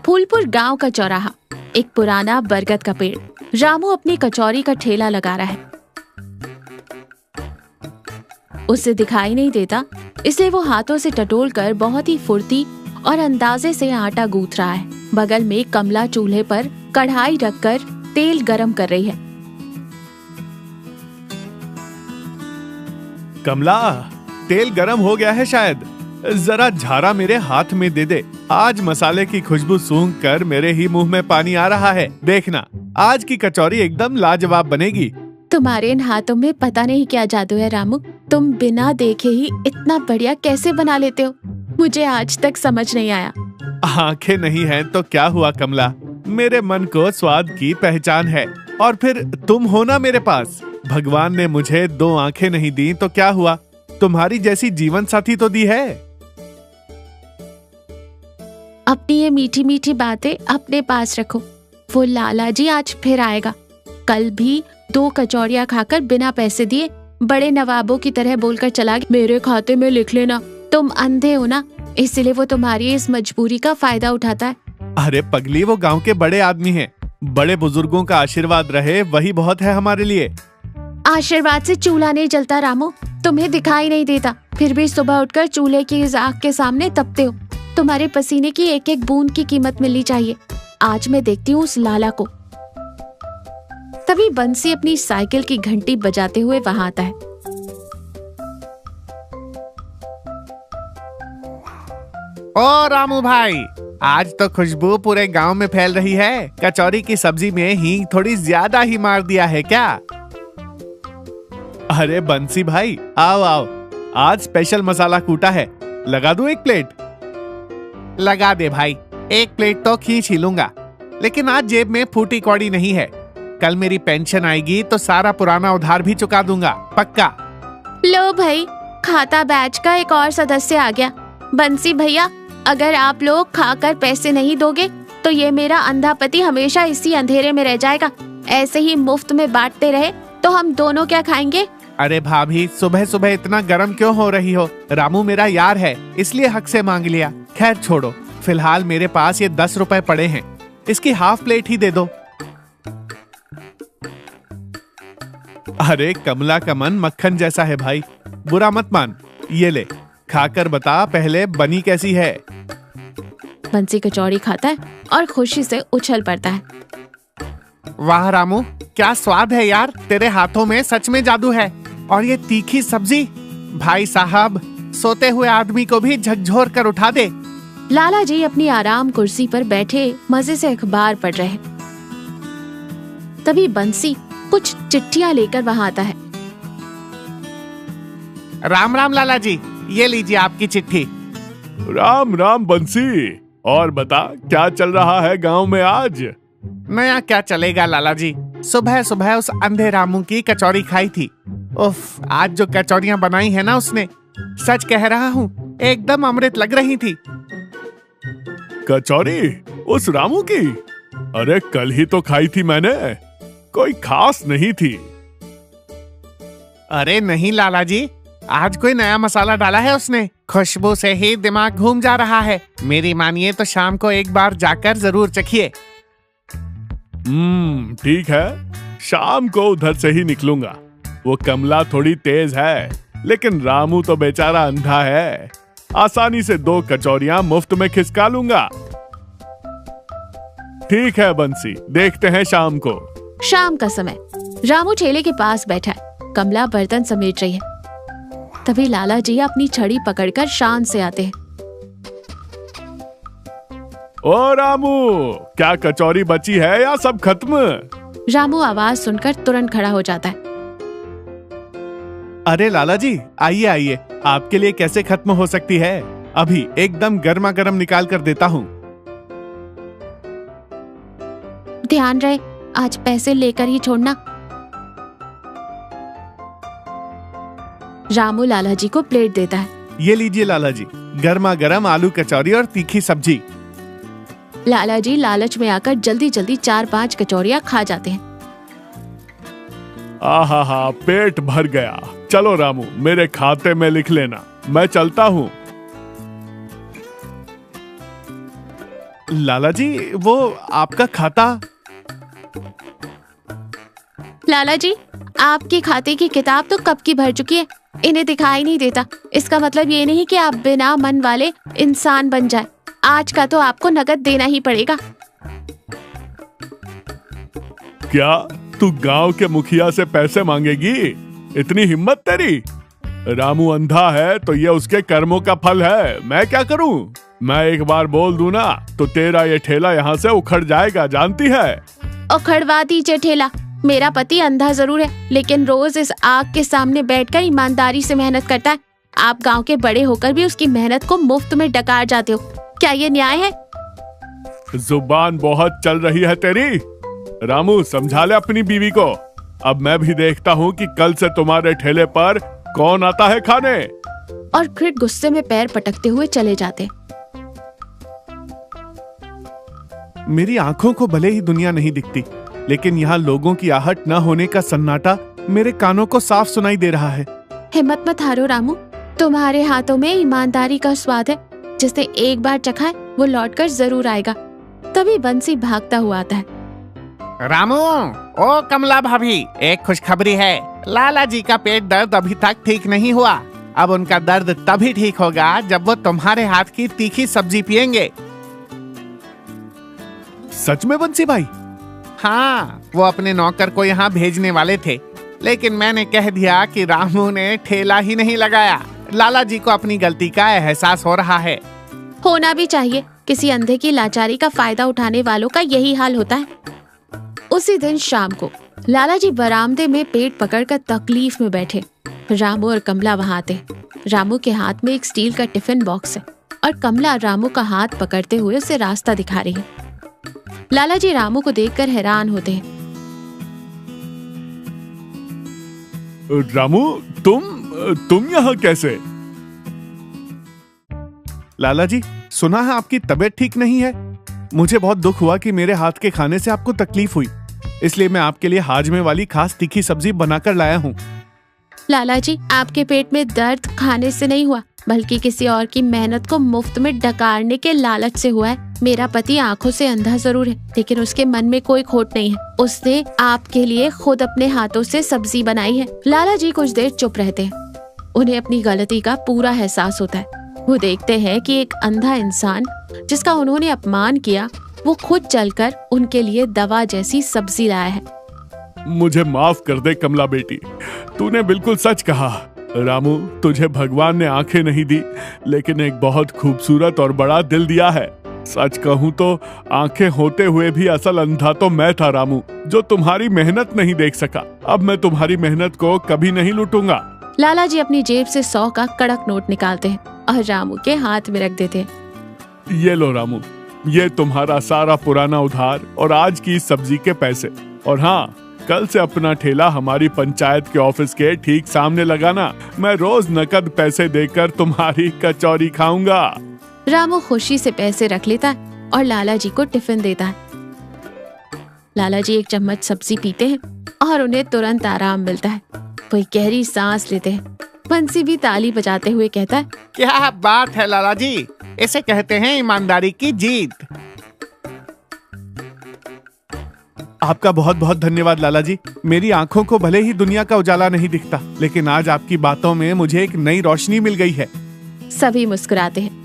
फूलपुर गांव का चौराहा, एक पुराना बरगद का पेड़। रामू अपनी कचौरी का ठेला लगा रहा है। उसे दिखाई नहीं देता, इसलिए वो हाथों से टटोलकर बहुत ही फुर्ती और अंदाजे से आटा गूंथ रहा है। बगल में कमला चूल्हे पर कढ़ाई रखकर तेल गरम कर रही है। कमला, तेल गरम हो गया है शायद, जरा झारा मेरे हाथ में दे दे। आज मसाले की खुशबू सूंघ कर मेरे ही मुंह में पानी आ रहा है। देखना, आज की कचौरी एकदम लाजवाब बनेगी। तुम्हारे इन हाथों में पता नहीं क्या जादू है रामू। तुम बिना देखे ही इतना बढ़िया कैसे बना लेते हो, मुझे आज तक समझ नहीं आया। आंखें नहीं हैं तो क्या हुआ कमला, मेरे मन को स्वाद की पहचान है। और फिर तुम हो ना मेरे पास। भगवान ने मुझे 2 आंखें नहीं दी तो क्या हुआ, तुम्हारी जैसी जीवन साथी तो दी है। अपनी ये मीठी मीठी बातें अपने पास रखो। वो लाला जी आज फिर आएगा। कल भी 2 कचौड़ियाँ खाकर बिना पैसे दिए बड़े नवाबों की तरह बोलकर चला गया, मेरे खाते में लिख लेना। तुम अंधे हो ना, इसलिए वो तुम्हारी इस मजबूरी का फायदा उठाता है। अरे पगली, वो गांव के बड़े आदमी हैं। बड़े बुजुर्गों का आशीर्वाद रहे वही बहुत है हमारे लिए। आशीर्वाद से चूल्हा नहीं जलता रामू, तुम्हें दिखाई नहीं देता, फिर भी सुबह उठकर चूल्हे की इस आग के सामने तपते हो। तुम्हारे पसीने की एक एक बूंद की कीमत मिलनी चाहिए। आज मैं देखती हूँ उस लाला को। तभी बंसी अपनी साइकिल की घंटी बजाते हुए वहां आता है। ओ रामू भाई, आज तो खुशबू पूरे गांव में फैल रही है। कचौरी की सब्जी में हींग थोड़ी ज्यादा ही मार दिया है क्या? अरे बंसी भाई, आओ आओ, आज स्पेशल मसाला कूटा है, लगा दूं 1 प्लेट? लगा दे भाई, 1 प्लेट तो खींच ही लूंगा, लेकिन आज जेब में फूटी कौड़ी नहीं है। कल मेरी पेंशन आएगी तो सारा पुराना उधार भी चुका दूंगा, पक्का। लो भाई, खाता बैच का एक और सदस्य आ गया। बंसी भैया, अगर आप लोग खाकर पैसे नहीं दोगे तो ये मेरा अंधा पति हमेशा इसी अंधेरे में रह जाएगा। ऐसे ही मुफ्त में बांटते रहे तो हम दोनों क्या खाएंगे? अरे भाभी, सुबह सुबह इतना गर्म क्यों हो रही हो? रामू मेरा यार है, इसलिए हक से मांग लिया। खैर छोड़ो, फिलहाल मेरे पास ये 10 रुपए पड़े हैं, इसकी हाफ प्लेट ही दे दो। अरे कमला का मन मक्खन जैसा है भाई, बुरा मत मान। ये ले, खाकर बता पहले बनी कैसी है। बंसी कचौड़ी खाता है और खुशी से उछल पड़ता है। वाह रामू, क्या स्वाद है यार, तेरे हाथों में सच में जादू है। और ये तीखी सब्जी, भाई साहब, सोते हुए आदमी को भी झकझोर कर उठा दे। लाला जी अपनी आराम कुर्सी पर बैठे मजे से अखबार पढ़ रहे। तभी बंसी कुछ चिट्ठियां लेकर वहां आता है। राम राम लाला जी, ये लीजिए आपकी चिट्ठी। राम राम बंसी, और बता क्या चल रहा है गांव में आज? नया क्या चलेगा लाला जी, सुबह सुबह उस अंधे रामू की कचौरी खाई थी। उफ, आज जो कचौरियां बनाई है ना उसने, सच कह रहा हूँ, एकदम अमृत लग रही थी। कचौरी उस रामू की? अरे कल ही तो खाई थी मैंने, कोई खास नहीं थी। अरे नहीं लाला जी, आज कोई नया मसाला डाला है उसने, खुशबू से ही दिमाग घूम जा रहा है। मेरी मानिए तो शाम को एक बार जाकर जरूर चखिए। ठीक है, शाम को उधर से ही निकलूंगा। वो कमला थोड़ी तेज है, लेकिन रामू तो बेचारा अंधा है, आसानी से 2 कचौरियां मुफ्त में खिसका लूंगा। ठीक है बंसी, देखते हैं शाम को। शाम का समय, रामू ठेले के पास बैठा है, कमला बर्तन समेट रही है। तभी लाला जी अपनी छड़ी पकड़कर शान से आते हैं। ओ रामू, क्या कचौरी बची है या सब खत्म? रामू आवाज सुनकर तुरंत खड़ा हो जाता है। अरे लाला जी, आइए आइए, आपके लिए कैसे खत्म हो सकती है, अभी एकदम गर्मा गर्म निकाल कर देता हूँ। ध्यान रहे, आज पैसे लेकर ही छोड़ना। रामू लाला जी को प्लेट देता है। ये लीजिए लाला जी, गर्मा गर्म आलू कचौरी और तीखी सब्जी। लाला जी लालच में आकर जल्दी जल्दी 4-5 कचौरियां खा जाते हैं। आहा, पेट भर गया। चलो रामू, मेरे खाते में लिख लेना, मैं चलता हूँ। लाला जी वो आपका खाता। लाला जी, आपके खाते की किताब तो कब की भर चुकी है, इन्हें दिखाई नहीं देता। इसका मतलब ये नहीं कि आप बिना मन वाले इंसान बन जाए। आज का तो आपको नकद देना ही पड़ेगा। क्या तू गांव के मुखिया से पैसे मांगेगी? इतनी हिम्मत तेरी? रामू अंधा है तो ये उसके कर्मों का फल है, मैं क्या करूं? मैं एक बार बोल दूं ना तो तेरा ये ठेला यहाँ से उखड़ जाएगा, जानती है? उखड़वा दीजिए ठेला। मेरा पति अंधा जरूर है, लेकिन रोज इस आग के सामने बैठकर ईमानदारी से मेहनत करता है। आप गांव के बड़े होकर भी उसकी मेहनत को मुफ्त में डकार जाते हो। क्या ये न्याय है? जुबान बहुत चल रही है तेरी। रामू समझा ले अपनी बीवी को। अब मैं भी देखता हूँ कि कल से तुम्हारे ठेले पर कौन आता है खाने। और फिर गुस्से में पैर पटकते हुए चले जाते। मेरी आंखों को भले ही दुनिया नहीं दिखती, लेकिन यहाँ लोगों की आहट न होने का सन्नाटा मेरे कानों को साफ सुनाई दे रहा है। हिम्मत मत हारो रामू, तुम्हारे हाथों में ईमानदारी का स्वाद है। जिसने एक बार चखा है वो लौटकर जरूर आएगा। तभी बंसी भागता हुआ आता है। रामू, ओ कमला भाभी, एक खुशखबरी है। लाला जी का पेट दर्द अभी तक ठीक नहीं हुआ। अब उनका दर्द तभी ठीक होगा जब वो तुम्हारे हाथ की तीखी सब्जी पिएंगे। सच में बंसी भाई? हाँ, वो अपने नौकर को यहाँ भेजने वाले थे, लेकिन मैंने कह दिया कि रामू ने ठेला ही नहीं लगाया। लाला जी को अपनी गलती का एहसास हो रहा है। होना भी चाहिए। किसी अंधे की लाचारी का फायदा उठाने वालों का यही हाल होता है। उसी दिन शाम को लाला जी बरामदे में पेट पकड़कर तकलीफ में बैठे। रामू और कमला वहां आते। रामू के हाथ में एक स्टील का टिफिन बॉक्स है और कमला रामू का हाथ पकड़ते हुए उसे रास्ता दिखा रही है। लाला जी रामू को देखकर हैरान होते हैं। रामू, तुम यहाँ कैसे? लाला जी, सुना है आपकी तबीयत ठीक नहीं है। मुझे बहुत दुख हुआ कि मेरे हाथ के खाने से आपको तकलीफ हुई, इसलिए मैं आपके लिए हाजमे वाली खास तीखी सब्जी बनाकर लाया हूँ। लाला जी, आपके पेट में दर्द खाने से नहीं हुआ, बल्कि किसी और की मेहनत को मुफ्त में डकारने के लालच से हुआ है। मेरा पति आंखों से अंधा जरूर है, लेकिन उसके मन में कोई खोट नहीं है। उसने आपके लिए खुद अपने हाथों से सब्जी बनाई है। लाला जी कुछ देर चुप रहते हैं। उन्हें अपनी गलती का पूरा एहसास होता है। वो देखते हैं कि एक अंधा इंसान जिसका उन्होंने अपमान किया, वो खुद चलकर उनके लिए दवा जैसी सब्जी लाया है। मुझे माफ कर दे कमला बेटी, तूने बिल्कुल सच कहा। रामू, तुझे भगवान ने आंखें नहीं दी, लेकिन एक बहुत खूबसूरत और बड़ा दिल दिया है। सच कहूँ तो आंखें होते हुए भी असल अंधा तो मैं था रामू, जो तुम्हारी मेहनत नहीं देख सका। अब मैं तुम्हारी मेहनत को कभी नहीं लूटूंगा। लाला जी अपनी जेब से 100 का कड़क नोट निकालते हैं और रामू के हाथ में रख देते हैं। ये लो रामू, ये तुम्हारा सारा पुराना उधार और आज की सब्जी के पैसे। और हाँ, कल से अपना ठेला हमारी पंचायत के ऑफिस के ठीक सामने लगाना। मैं रोज नकद पैसे देकर तुम्हारी कचौरी खाऊंगा। रामू खुशी से पैसे रख लेता है और लाला जी को टिफिन देता है। लाला जी एक चम्मच सब्जी पीते हैं और उन्हें तुरंत आराम मिलता है। वो एक गहरी सांस लेते हैं। बंसी भी ताली बजाते हुए कहता है, क्या बात है लाला जी, इसे कहते हैं ईमानदारी की जीत। आपका बहुत बहुत धन्यवाद लाला जी। मेरी आंखों को भले ही दुनिया का उजाला नहीं दिखता, लेकिन आज आपकी बातों में मुझे एक नई रोशनी मिल गई है। सभी मुस्कुराते हैं।